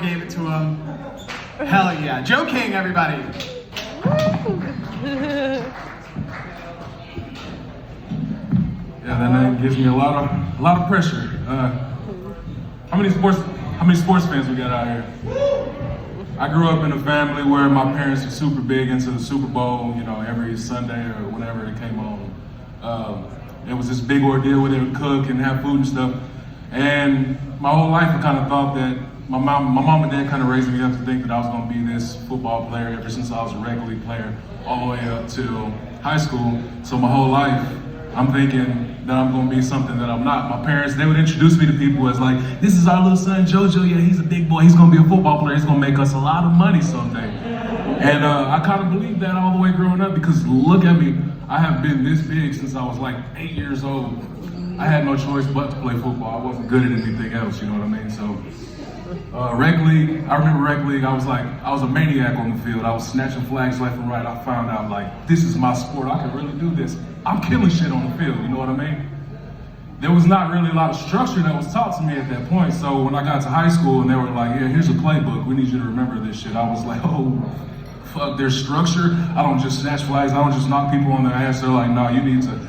gave it to him. Hell yeah. Joe King, everybody. Yeah, that name gives me a lot of pressure. How many sports fans we got out here? I grew up in a family where my parents were super big into the Super Bowl, you know, every Sunday or whenever it came on. It was this big ordeal where they would cook and have food and stuff. And my whole life I kind of thought that my mom and dad kind of raised me up to think that I was going to be this football player ever since I was a rec league player all the way up till high school. So my whole life I'm thinking that I'm going to be something that I'm not. My parents, they would introduce me to people as like, this is our little son JoJo, yeah, he's a big boy, he's going to be a football player, he's going to make us a lot of money someday. And I kind of believed that all the way growing up because look at me, I have been this big since I was like 8 years old. I had no choice but to play football. I wasn't good at anything else, you know what I mean? So, rec league, I remember rec league, I was a maniac on the field. I was snatching flags left and right. I found out like, this is my sport, I can really do this. I'm killing shit on the field, you know what I mean? There was not really a lot of structure that was taught to me at that point. So when I got to high school and they were like, yeah, here's a playbook, we need you to remember this shit. I was like, oh, fuck, there's structure. I don't just snatch flags, I don't just knock people on the ass. They're like, no, you need to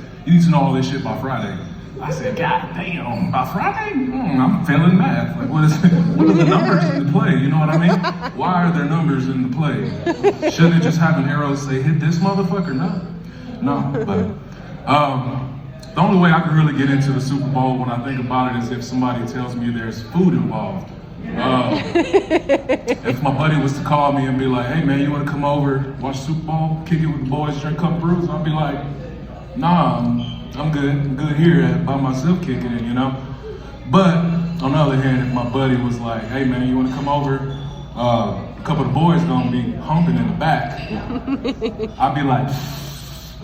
know all this shit by Friday. I said, God damn, by Friday? I'm failing math. Like, what are the numbers in the play? You know what I mean? Why are there numbers in the play? Shouldn't it just have an arrow say, hit this motherfucker? No, but the only way I can really get into the Super Bowl when I think about it is if somebody tells me there's food involved. If my buddy was to call me and be like, hey man, you want to come over, watch Super Bowl, kick it with the boys, drink a couple brews, I'll be like, nah, I'm good here by myself kicking it, you know? But on the other hand, if my buddy was like, hey man, you want to come over, a couple of the boys gonna be humping in the back, I'd be like,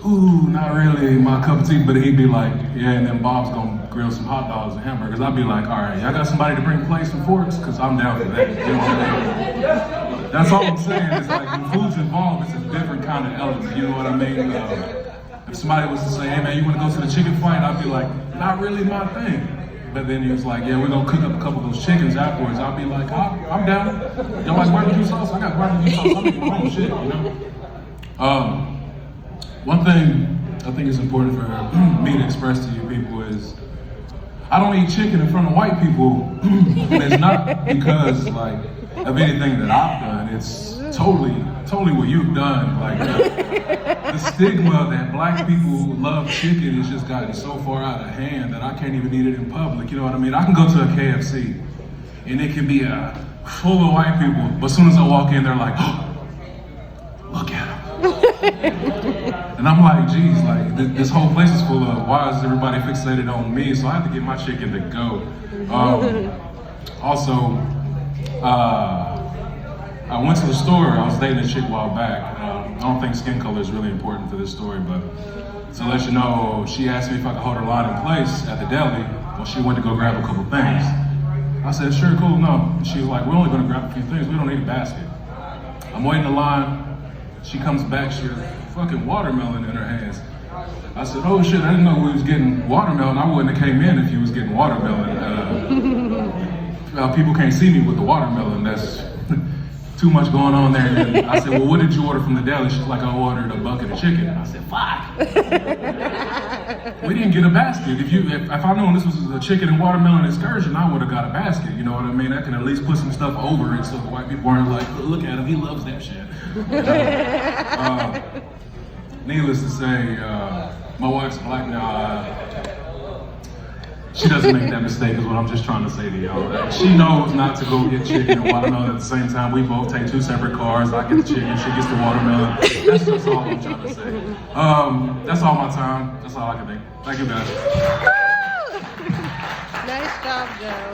ooh, not really my cup of tea, but he'd be like, yeah, and then Bob's gonna grill some hot dogs and hamburgers. I'd be like, all right, y'all got somebody to bring plates and forks? Because I'm down for that. You know what I mean? That's all I'm saying. It's like when food's involved, it's a different kind of element. You know what I mean? If somebody was to say, hey man, you want to go to the chicken fight? I'd be like, not really my thing. But then he was like, yeah, we're gonna cook up a couple of those chickens afterwards. I'd be like, I'm down. Y'all like barbecue sauce? I got barbecue sauce. I make my own shit, you know? One thing I think is important for me to express to you people is I don't eat chicken in front of white people, and it's not because like of anything that I've done. It's totally what you've done. Like the stigma that black people love chicken has just gotten so far out of hand that I can't even eat it in public. You know what I mean? I can go to a KFC and it can be full of white people, but as soon as I walk in, they're like, oh, look at him. And I'm like, geez, like this whole place is full of, why is everybody fixated on me? So I have to get my chicken to go. Also, I went to the store, I was dating a chick a while back. I don't think skin color is really important for this story, but to let you know, she asked me if I could hold her line in place at the deli while she went to go grab a couple things. I said, sure, cool, no. And she was like, we're only gonna grab a few things, we don't need a basket. I'm waiting in line. She comes back, she has fucking watermelon in her hands. I said, oh shit, I didn't know we was getting watermelon. I wouldn't have came in if you was getting watermelon. People can't see me with the watermelon. That's too much going on there. And I said, well, what did you order from the deli? She's like, I ordered a bucket of chicken. I said, fuck. We didn't get a basket. If I known this was a chicken and watermelon excursion, I would have got a basket. You know what I mean? I can at least put some stuff over it so the white people weren't like, look at him, he loves that shit. Needless to say, my wife's black now. She doesn't make that mistake is what I'm just trying to say to y'all. She knows not to go get chicken and watermelon at the same time. We both take 2 separate cars. I get the chicken, she gets the watermelon. That's just all I'm trying to say. That's all my time. That's all I can think. Thank you guys. Nice job, Joe.